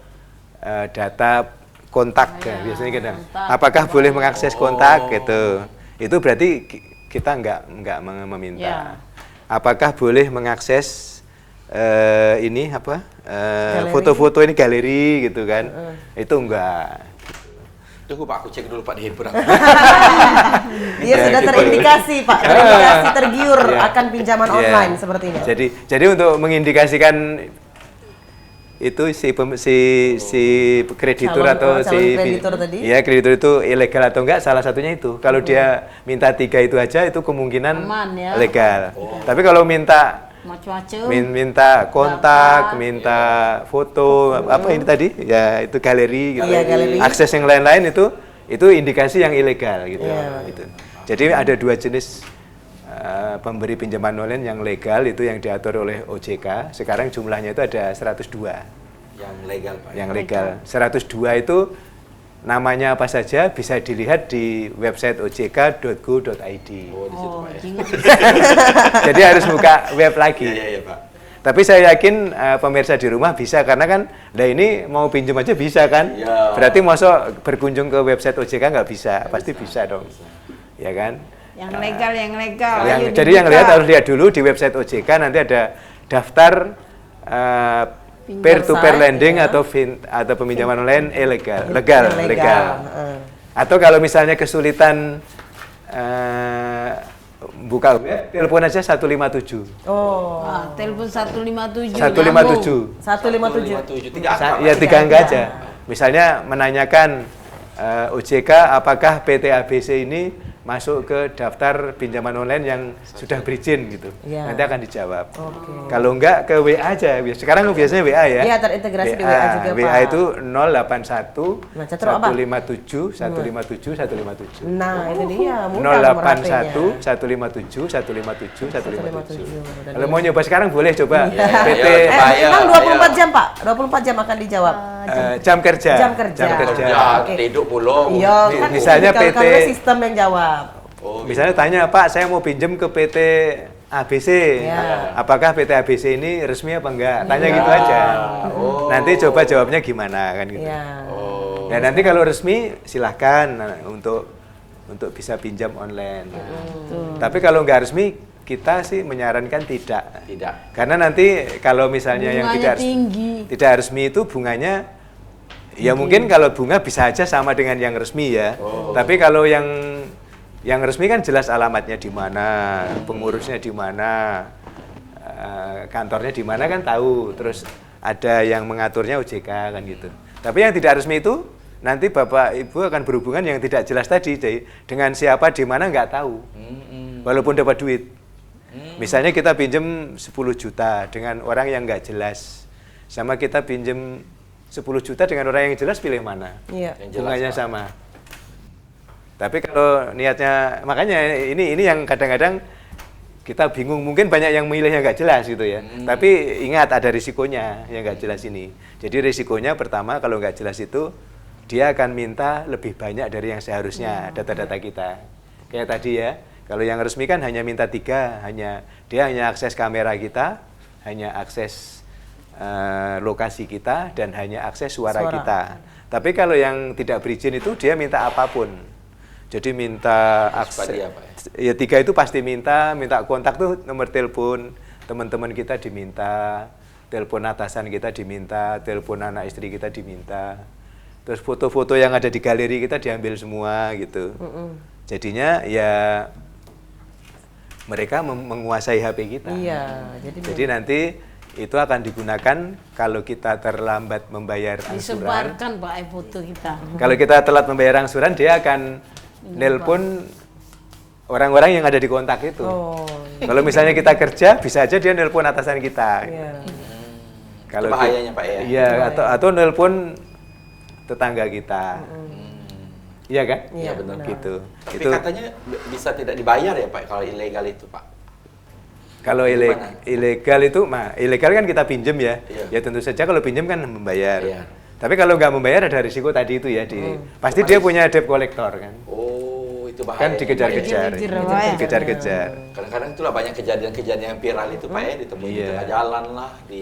data kontak, biasanya kita, apakah boleh mengakses kontak gitu. Itu berarti kita nggak meminta. Apakah boleh mengakses ini foto-foto ini galeri gitu kan? Itu enggak. Tunggu Pak, aku cek dulu Pak di handphone. Dia sudah terindikasi Pak, terindikasi tergiur akan pinjaman online sepertinya. Jadi untuk mengindikasikan itu si kreditur atau kreditur itu ilegal atau enggak, salah satunya itu. Kalau dia minta 3 itu aja, itu kemungkinan legal. Tapi kalau minta kontak, minta foto, apa ini tadi? Ya itu galeri gitu. Galeri. Akses yang lain-lain itu indikasi yang ilegal gitu. Gitu. Jadi ada 2 jenis pemberi pinjaman online yang legal, itu yang diatur oleh OJK. Sekarang jumlahnya itu ada 102. Yang legal Pak. Yang legal. 102 itu namanya apa saja bisa dilihat di website ojk.go.id. Oh, di situ Pak ya. Jadi harus buka web lagi. Iya Pak. Tapi saya yakin pemirsa di rumah bisa, karena kan ini mau pinjam aja bisa kan? Ya. Berarti masuk berkunjung ke website OJK nggak bisa? Pasti bisa dong. Ya kan? Yang legal. Jadi yang lihat harus lihat dulu di website OJK, nanti ada daftar peer-to-peer lending atau peminjaman online legal. Atau kalau misalnya kesulitan buka web, telepon aja 157. Telepon 157. 157. 3 angka aja. Misalnya menanyakan OJK apakah PT ABC ini masuk ke daftar pinjaman online yang sudah berizin gitu. Nanti akan dijawab. Kalau enggak ke WA aja. Sekarang biasanya WA ya. Iya, terintegrasi di WA juga Pak. WA itu 081 157 157 157. Nah, itu dia. 081 157 157 157. Kalau mau nyoba sekarang boleh coba. PT memang 24 jam Pak. 24 jam akan dijawab. Jam kerja. Tidur belum. Iya, kan misalnya PT sistem yang jawab. Misalnya tanya, Pak, saya mau pinjam ke PT ABC. Apakah PT ABC ini resmi apa enggak? Tanya gitu aja. Nanti coba jawabnya gimana kan gitu. Dan nanti kalau resmi silahkan untuk bisa pinjam online. Tapi kalau enggak resmi, kita sih menyarankan tidak. Karena nanti kalau misalnya bunganya yang tidak resmi itu bunganya ya mungkin kalau bunga bisa aja sama dengan yang resmi ya. Tapi kalau yang resmi kan jelas alamatnya di mana, pengurusnya di mana, kantornya di mana kan tahu, terus ada yang mengaturnya OJK kan gitu. Tapi yang tidak resmi itu nanti Bapak Ibu akan berhubungan yang tidak jelas tadi, dengan siapa di mana nggak tahu, walaupun dapat duit. Misalnya kita pinjem 10 juta dengan orang yang nggak jelas, sama kita pinjem 10 juta dengan orang yang jelas, pilih mana? Iya. Bunganya sama. Tapi kalau niatnya, makanya ini yang kadang-kadang kita bingung, mungkin banyak yang memilih yang nggak jelas gitu ya. Tapi ingat ada risikonya yang nggak jelas ini. Jadi risikonya pertama kalau nggak jelas itu dia akan minta lebih banyak dari yang seharusnya data-data kita. Kayak tadi ya, kalau yang resmi kan hanya minta 3, dia hanya akses kamera kita, hanya akses lokasi kita, dan hanya akses suara kita. Tapi kalau yang tidak berizin itu dia minta apapun. Jadi minta akses, ya 3 itu pasti minta kontak tuh nomor telepon teman-teman kita diminta, telepon atasan kita diminta, telepon anak istri kita diminta, terus foto-foto yang ada di galeri kita diambil semua gitu. Jadinya ya mereka menguasai HP kita. Iya, jadi nanti itu akan digunakan kalau kita terlambat membayar angsuran. Disebarkan Pak foto kita. Kalau kita telat membayar angsuran, dia akan nelpon orang-orang yang ada di kontak itu. Kalau misalnya kita kerja, bisa aja dia nelpon atasan kita. Kalau itu bahayanya Pak ya. Iya, atau nelpon tetangga kita. Iya kan? Iya benar gitu. Tapi itu katanya bisa tidak dibayar ya Pak kalau ilegal itu Pak. Kalau ilegal itu, ilegal kan kita pinjem ya. Ya tentu saja kalau pinjem kan membayar. Iya. Tapi kalau nggak membayar ada risiko tadi itu ya, pasti dia punya debt collector kan. Oh, itu bahaya. Kan dikejar-kejar. Dikejar-kejar. Kadang-kadang itulah banyak kejadian-kejadian yang viral itu Pak ya, ditemuin di tengah jalan lah, di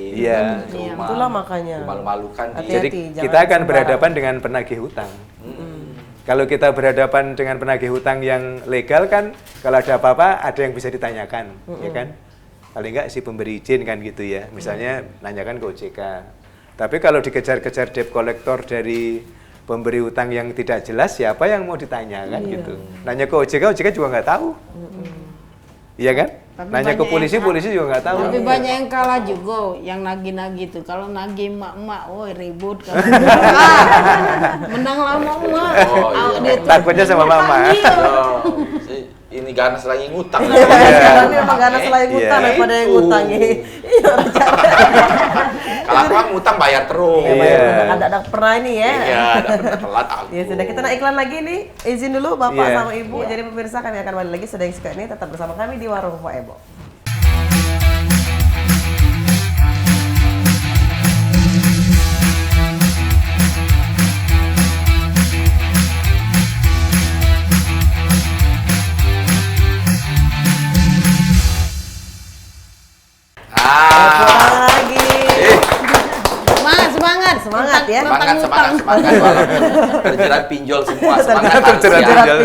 rumah. Itulah makanya. Malu-malukan. Jadi kita akan berhadapan dengan penagih hutang. Kalau kita berhadapan dengan penagih hutang yang legal kan, kalau ada apa-apa ada yang bisa ditanyakan, ya kan? Paling nggak si pemberi izin kan gitu ya. Misalnya nanyakan ke OJK. Tapi kalau dikejar-kejar debt collector dari pemberi utang yang tidak jelas, siapa yang mau ditanyakan gitu. Nanya ke OJK juga nggak tahu. Iya kan? Tapi nanya ke polisi juga nggak tahu. Tapi banyak yang kalah juga, yang nagih-nagih itu. Kalau nagih emak-emak, ribut kan. Menang lama emak. Takutnya sama mama. Ini ganas lagi ngutang. Sekarang ini emang ganas lagi ngutang daripada yang ngutangi. Kalau aku ngutang bayar terus. Ada pernah ini ya. Iya, ada pernah telat aku. Ya sudah, kita nak iklan lagi nih. Izin dulu Bapak sama Ibu. Jadi pemirsa, kami akan balik lagi. Sudah yang suka ini tetap bersama kami di Warung Pak Ebo. Lagi. Semangat ya. Semangat. Terjerat pinjol semua. Semangat. Terjerat pinjol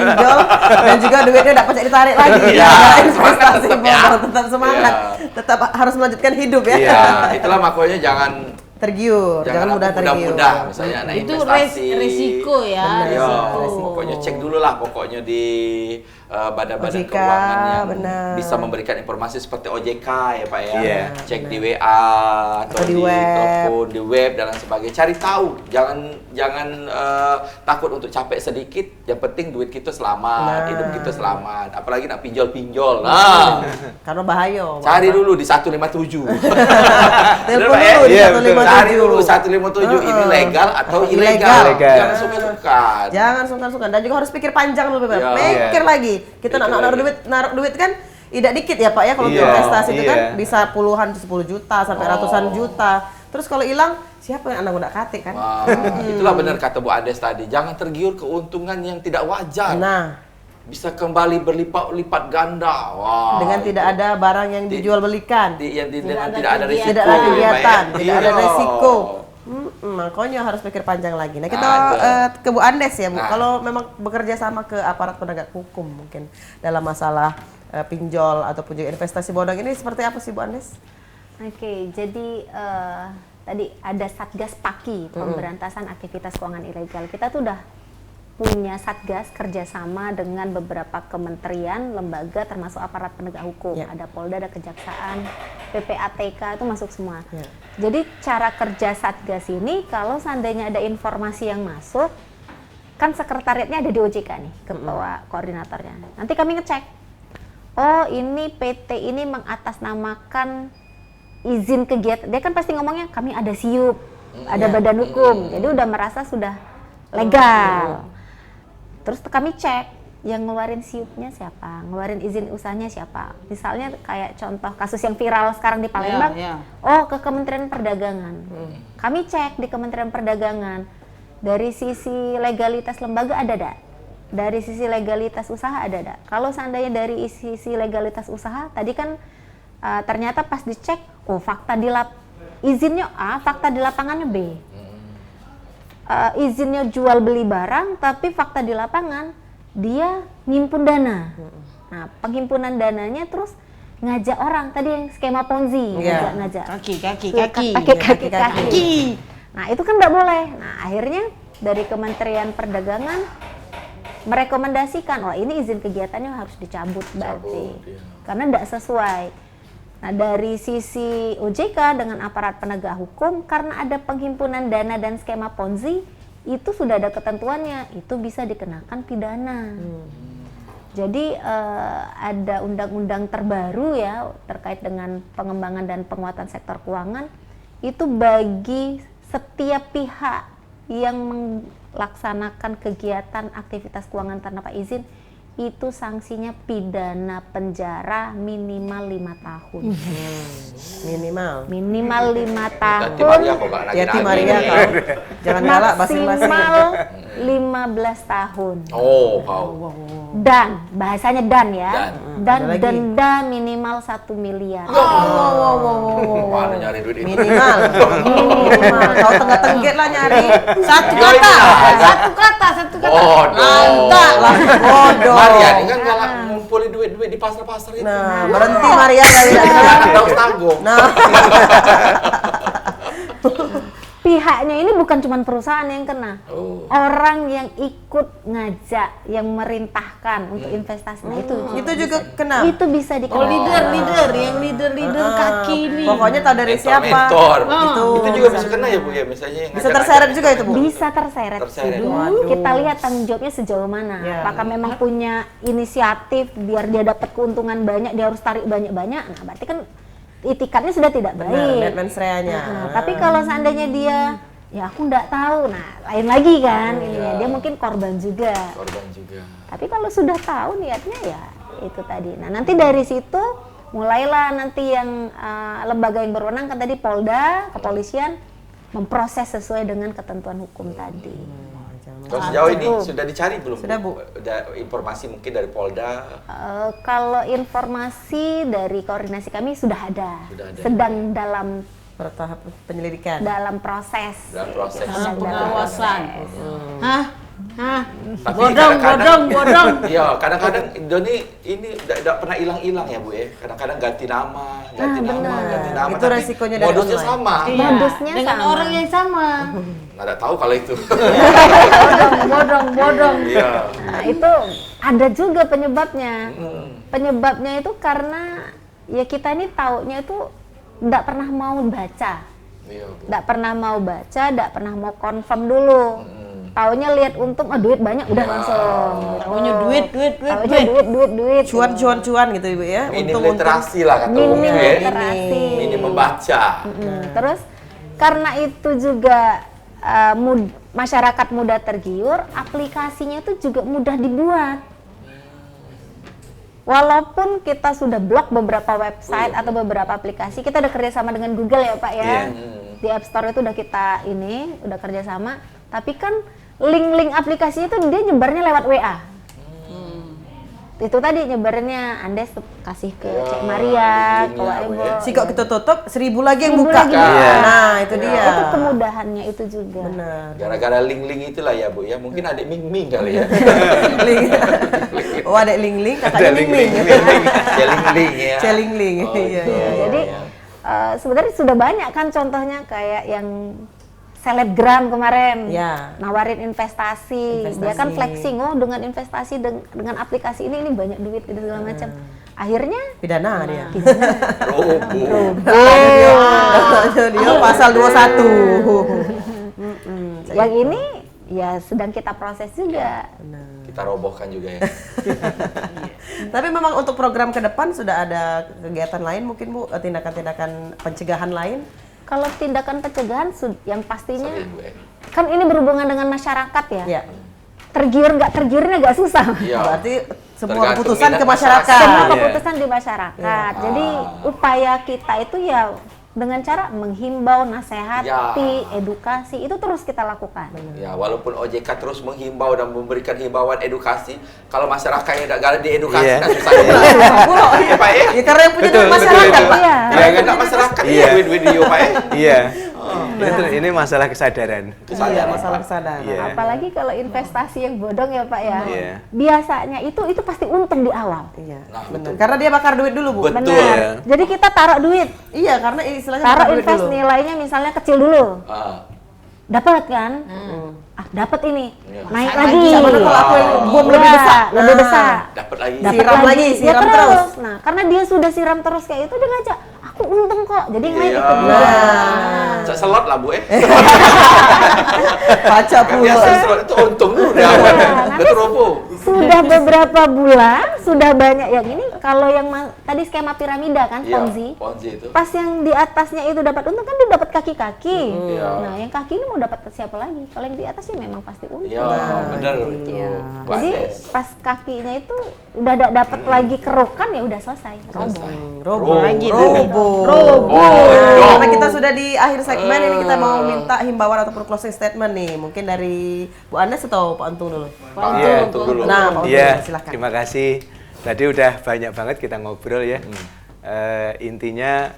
dan juga duitnya dapat ditarik lagi. Iya. Investasi Semangat tetap semangat. Tetap harus melanjutkan hidup ya. Iya, itulah makanya jangan tergiur, jangan mudah tergiur. Misalnya anak itu investasi. resiko ya. Iya, Resiko. pokoknya cek dulu lah pokoknya di badan-badan OJK, keuangan yang benar. bisa memberikan informasi seperti OJK ya Pak ya. Iya. Cek di WA atau di di web. telepon, di web dan lain sebagainya. Cari tahu, jangan takut untuk capek sedikit. Yang penting duit kita selamat, hidup kita selamat. Apalagi nak pinjol-pinjol. Nah, Karena bahaya. cari dulu di 157. Telepon Bener, Pak, dulu di ya? 157. Cari dulu 157 ini legal atau ilegal. Ilegal. Jangan sungkan-sungkan. Jangan sungkan-sungkan, dan juga harus pikir panjang dulu, Beb. Iya. Pikir lagi. Kita Pikir naruh duit kan tidak dikit ya Pak ya, kalau untuk Iya, investasi itu kan iya. bisa puluhan, 10 juta sampai ratusan juta. Terus kalau hilang, siapa yang anak udah kate kan? Wah, itulah benar kata Bu Ades tadi. Jangan tergiur keuntungan yang tidak wajar. Nah, Bisa kembali berlipat-lipat ganda. Wah. dengan tidak ada barang yang dijual belikan. Dengan tidak ada risiko. Tidak ada kegiatan, Pak, ya. tidak ada Iya. resiko. Makanya harus pikir panjang lagi. Nah, kita ke Bu Andes ya, Bu. Nah. Kalau memang bekerja sama ke aparat penegak hukum mungkin dalam masalah pinjol ataupun juga investasi bodong ini seperti apa sih Bu Andes? Oke, jadi tadi ada Satgas PAKI, pemberantasan aktivitas keuangan ilegal. Kita tuh udah punya Satgas kerjasama dengan beberapa kementerian, lembaga, termasuk aparat penegak hukum. Ya. Ada Polda, ada Kejaksaan, PPATK itu masuk semua. Ya. Jadi cara kerja Satgas ini kalau seandainya ada informasi yang masuk, kan sekretariatnya ada di OJK nih, ketua koordinatornya. Nanti kami ngecek, oh ini PT ini mengatasnamakan izin kegiatan. Dia kan pasti ngomongnya kami ada SIUP, ada badan hukum, jadi udah merasa sudah legal. Terus kami cek, yang ngeluarin SIUP-nya siapa, ngeluarin izin usahanya siapa. Misalnya kayak contoh kasus yang viral sekarang di Palembang, oh ke Kementerian Perdagangan. Kami cek di Kementerian Perdagangan, dari sisi legalitas lembaga ada enggak? Dari sisi legalitas usaha ada enggak? Kalau seandainya dari sisi legalitas usaha, tadi kan ternyata pas dicek, oh fakta izinnya A, fakta di lapangannya B. Izinnya jual beli barang, tapi fakta di lapangan dia ngimpun dana. Nah, penghimpunan dananya terus ngajak orang, tadi yang skema Ponzi, ngajak. Kaki. Nah, itu kan nggak boleh. Nah, akhirnya dari Kementerian Perdagangan merekomendasikan, oh ini izin kegiatannya harus dicabut berarti. Karena nggak sesuai. Nah, dari sisi OJK dengan aparat penegak hukum, karena ada penghimpunan dana dan skema Ponzi, itu sudah ada ketentuannya, itu bisa dikenakan pidana. Jadi ada undang-undang terbaru ya terkait dengan pengembangan dan penguatan sektor keuangan, itu bagi setiap pihak yang melaksanakan kegiatan aktivitas keuangan tanpa izin, itu sanksinya pidana penjara minimal 5 tahun. Minimal 5 tahun. Hati Maria kau. Jangan galak masing-masing. Maksimal 15 tahun. Oh, kau. Dan bahasanya ya. Dan denda minimal 1 miliar. Mana nyari duit itu? Minimal. Kau tengah-tenggit lah nyari. Satu kata. Mantap lah. Bodoh. Maria ini kan galak ngumpulin duit-duit di pasar-pasar itu. Nah, berhenti Maria kali tanggung. Nah, Pihaknya ini bukan cuma perusahaan yang kena, orang yang ikut ngajak, yang merintahkan untuk investasi, nah itu juga kena. itu bisa dikenakan. Oh, leader kaki ini. Pokoknya tahu dari siapa. Mentor. Itu juga bisa bisa. kena ya Bu ya, misalnya yang Bisa terseret juga itu, Bu. Bisa terseret. Waduh. Kita lihat tanggung jawabnya sejauh mana. Ya. Apakah memang punya inisiatif biar dia dapat keuntungan banyak, dia harus tarik banyak-banyak. Nah, berarti kan itikadnya sudah tidak baik. Benar, mensreanya. Nah, tapi kalau seandainya dia, ya aku nggak tahu, nah lain lagi kan, ininya. Dia mungkin korban juga. Tapi kalau sudah tahu niatnya ya itu tadi. Nah nanti dari situ mulailah nanti yang lembaga yang berwenang kan tadi Polda, kepolisian memproses sesuai dengan ketentuan hukum tadi. Kalau sejauh ini sudah dicari belum? Sudah, Bu. Udah informasi mungkin dari Polda? Kalau informasi dari koordinasi kami sudah ada. Sedang dalam Tahap penyelidikan. dalam proses. Dalam Pengawasan. Tapi Bodong. Iya, kadang-kadang Doni ini tidak pernah hilang-hilang ya Bu ya. Kadang-kadang ganti nama. Itu tapi resikonya dari modusnya online. sama. Modusnya Dengan sama. orang yang sama. Nggak tahu kalau itu. Bodong. Iya. Nah, itu ada juga penyebabnya. Penyebabnya itu karena ya kita ini taunya itu nggak pernah mau baca. Iya, Bu. Nggak pernah mau baca, nggak pernah mau confirm dulu. Taunya lihat untung, duit banyak udah langsung. Taunya duit. Taunya duit. Cuan gitu Ibu ya. Minim Untung-untung. literasi lah kata Minim umumnya ya. literasi. Minim membaca. Terus karena itu juga masyarakat mudah tergiur, aplikasinya itu juga mudah dibuat. Walaupun kita sudah blok beberapa website atau beberapa aplikasi, kita udah kerjasama dengan Google ya Pak ya. Di App Store itu udah kita udah kerjasama. Tapi kan link-link aplikasi itu dia nyebarnya lewat WA. Itu tadi nyebarnya Andes kasih ke Cek Maria, ke Wak Ibu. Si kok kita tutup 1000 lagi yang 1000 buka. lagi buka. Nah, itu dia. Itu kemudahannya itu juga. Benar. Gara-gara link-link itulah ya Bu ya. Mungkin adik Ming-Ming kali ya. Link. Oh, ada link-link kakaknya Ming-Ming. Ya link-link ya. Celing-ling. Iya. Jadi sebenarnya sudah banyak kan contohnya kayak yang selebgram kemarin nawarin investasi. Dia kan flexing, oh dengan investasi dengan aplikasi ini banyak duit gitu segala macam. Akhirnya Pidana dia. Robo. Dia pasal 21. yang ini ya sedang kita proses juga. Kita robohkan juga ya. Tapi memang untuk program ke depan sudah ada kegiatan lain mungkin Bu, tindakan-tindakan pencegahan lain? Kalau tindakan pencegahan yang pastinya Sorry, Bu, kan ini berhubungan dengan masyarakat ya. Ya. Tergiur nggak tergiurnya agak susah. Iya. Berarti semua Tergantung keputusan minat ke masyarakat. Semua Iya. keputusan di masyarakat. Jadi upaya kita itu ya dengan cara menghimbau, nasihati, edukasi itu terus kita lakukan. Ya, walaupun OJK terus menghimbau dan memberikan himbauan edukasi, kalau masyarakatnya tidak galak diedukasi, Iya. kan susah juga. Iya, Pak ya? Ya karena yang punya Betul, duit masyarakat, betul. Pak. Iya. Ya, kan masyarakat Iya. duit dia, Pak ya? Iya. Ini masalah kesadaran. Iya, masalah kesadaran. Iya. Apalagi kalau investasi yang bodong ya Pak ya. Iya. Biasanya itu pasti untung di awal. Iya, Nah, benar. betul. Karena dia bakar duit dulu, Bu. Betul. Benar. Iya. Jadi kita taruh duit, Iya, karena istilahnya taruh bakar duit invest dulu. nilainya misalnya kecil dulu. Dapat kan? Dapat ini. Iya. Naik Lagi. lagi. Sama kalau aku yang bom Iya, lebih besar. lebih besar. Dapat lagi. Dapat Siram lagi, Ya siram terus. Nah, karena dia sudah siram terus kayak itu dia ngajak, aku untung kok. Jadi naik Iya. itu juga. Saya selot lah, Bu ya. Baca Kan pula. biasa selot itu untung dulu dari awal. nanti Betul, Robo. Sudah beberapa bulan, sudah banyak yang ini. Kalau yang tadi skema piramida kan, Iya, Ponzi. Ponzi itu. Pas yang di atasnya itu dapat untung kan dia dapat kaki-kaki. Iya. Nah, yang kaki ini mau dapat siapa lagi? Kalau yang di atasnya memang pasti untung. Iya, benar itu. Pak Jadi Des. pas kakinya itu udah dapat lagi kerukan ya udah selesai. Roboh. Robo. Lagi Robo. Bodong. Karena kita sudah di akhir segmen ini kita mau minta himbauan ataupun closing statement nih. Mungkin dari Bu Anes atau Pak Antung dulu? Iya. Untung dulu. Nah, Pak Antung Iya, silakan. terima kasih. Tadi udah banyak banget kita ngobrol ya. Intinya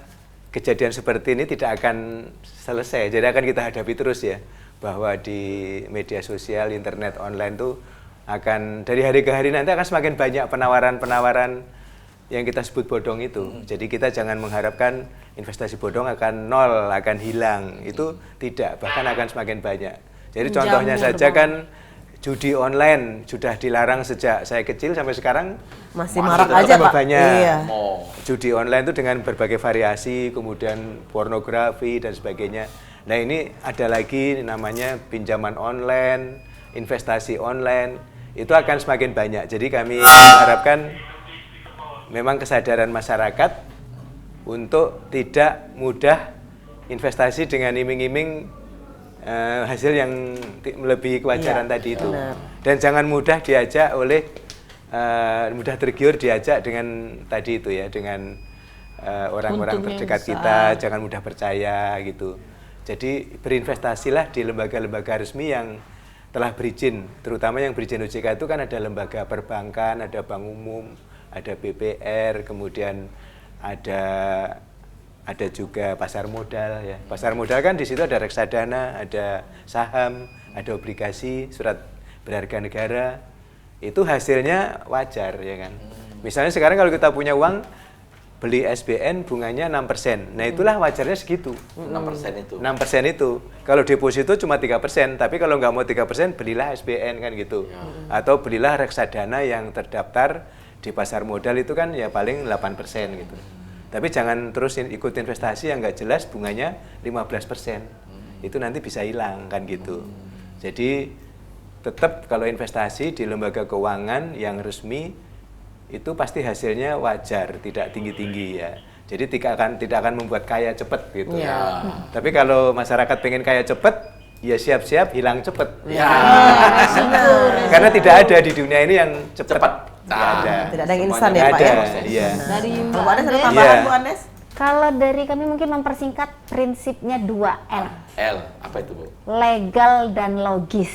kejadian seperti ini tidak akan selesai, jadi akan kita hadapi terus ya. Bahwa di media sosial, internet, online tuh akan dari hari ke hari nanti akan semakin banyak penawaran-penawaran yang kita sebut bodong itu. Jadi kita jangan mengharapkan investasi bodong akan nol, akan hilang. Itu tidak, bahkan akan semakin banyak. Jadi contohnya saja kan judi online sudah dilarang sejak saya kecil sampai sekarang Masih Masih marak tetap aja, Pak. banyak. Iya. Oh. Judi online itu dengan berbagai variasi, kemudian pornografi dan sebagainya. Nah ini ada lagi namanya pinjaman online, investasi online, itu akan semakin banyak. Jadi kami mengharapkan memang kesadaran masyarakat untuk tidak mudah investasi dengan iming-iming hasil yang melebihi kewajaran tadi itu. benar. Dan jangan mudah diajak oleh mudah tergiur diajak dengan tadi itu ya, dengan orang-orang Untung yang terdekat kita, jangan mudah percaya gitu. Jadi berinvestasilah di lembaga-lembaga resmi yang telah berizin, terutama yang berizin OJK itu kan ada lembaga perbankan, ada bank umum, ada BPR, kemudian ada juga pasar modal ya. Pasar modal kan di situ ada reksadana, ada saham, ada obligasi, surat berharga negara. Itu hasilnya wajar ya kan. Misalnya sekarang kalau kita punya uang beli SBN bunganya 6%. Nah, itulah wajarnya segitu. 6% itu. 6% itu. Kalau deposito cuma 3%, tapi kalau nggak mau 3%, belilah SBN kan gitu. Atau belilah reksadana yang terdaftar di pasar modal itu kan ya paling 8% gitu. Tapi jangan terus ikut investasi yang nggak jelas bunganya 15%. Itu nanti bisa hilang kan gitu. Jadi tetap kalau investasi di lembaga keuangan yang resmi itu pasti hasilnya wajar, tidak tinggi-tinggi ya. Jadi tidak akan membuat kaya cepat gitu. Ya. Tapi kalau masyarakat pengen kaya cepat, ya siap-siap hilang cepat. Ya. Karena tidak ada di dunia ini yang cepat. Tidak ada. Tidak ada yang instan Tidak ya, Pak ada. ya? Iya. Dari Kalau Bu Anes ada Mbak tambahan, Iya. Bu Anes? Kalau dari kami mungkin mempersingkat prinsipnya 2L. L, apa itu, Bu? Legal dan logis.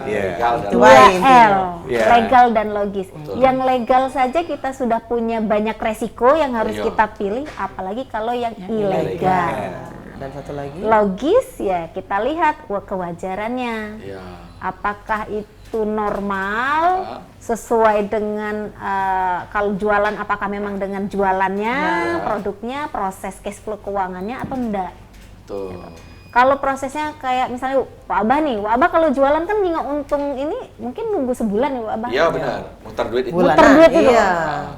Iya. Legal dan Itu baik. 2L, Iya. legal dan logis. Yang legal saja kita sudah punya banyak resiko yang harus Iya. kita pilih, apalagi kalau yang ilegal. Dan satu lagi. Logis ya kita lihat kewajarannya. Iya. Apakah itu normal sesuai dengan kalau jualan apakah memang dengan jualannya, produknya, proses cash flow keuangannya atau enggak. Tuh. Kalau prosesnya kayak misalnya Wak Abah nih, Wak Abah kalau jualan kan nggak untung ini mungkin nunggu sebulan ya Wak Abah. Iya benar, muter duit itu. Bulanan, Muter duit itu. iya.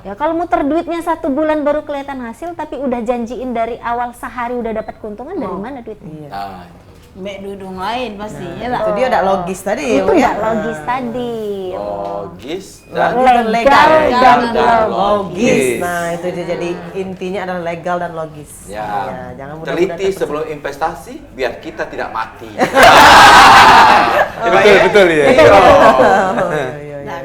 Ya kalau muter duitnya 1 bulan baru kelihatan hasil, tapi udah janjiin dari awal sehari udah dapat keuntungan dari mana duitnya? Nah, Mbak dudung lain pasti ya lah. Itu dia udah logis tadi. Itu ya. nggak logis tadi. logis dan Legal dan logis. logis. Nah, itu dia jadi intinya adalah legal dan logis. ya, Jangan mudah-mudahan teliti sebelum investasi biar kita tidak mati. Betul ya. Nah,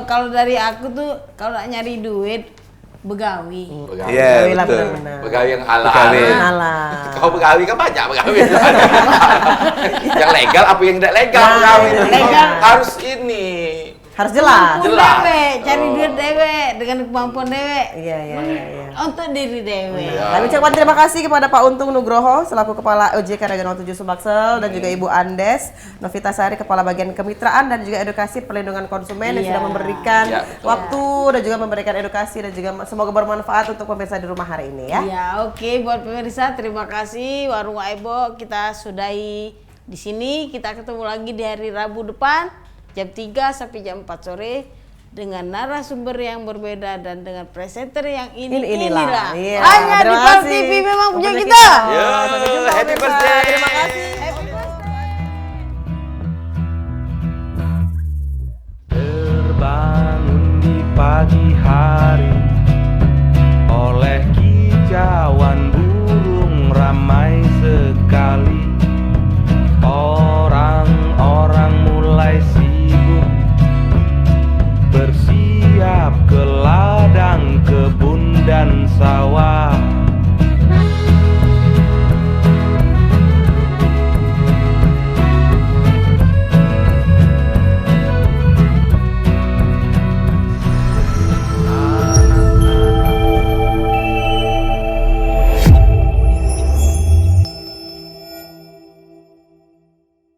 kalau dari aku tuh kalau nyari duit begawi. Iya, Begawi lah, betul. benar-benar. Begawi yang halal. Begawi. Halal. Kau begawi kan banyak begawi. Yang legal apa yang tidak legal Nah, begawi. itu legal. Harus ini. Harus jelas. Jelas. Cari duit dewe dengan kemampuan dewe. Iya. Untuk diri dewe. Kami ucapkan terima kasih kepada Pak Untung Nugroho selaku Kepala OJK Regional 7 Sumbaksel dan juga Ibu Andes Novita Sari Kepala Bagian Kemitraan dan juga Edukasi Perlindungan Konsumen yang sudah memberikan waktu dan juga memberikan edukasi dan juga semoga bermanfaat untuk pemirsa di rumah hari ini ya. Ya, oke buat pemirsa terima kasih Warung Ebo kita sudahi di sini. Kita ketemu lagi di hari Rabu depan jam 3 sampai jam 4 sore dengan narasumber yang berbeda dan dengan presenter yang inilah. Iya, Hanya di terima Pal kasih. TV memang punya Punya kita. kita. Ya, happy birthday. Terima kasih.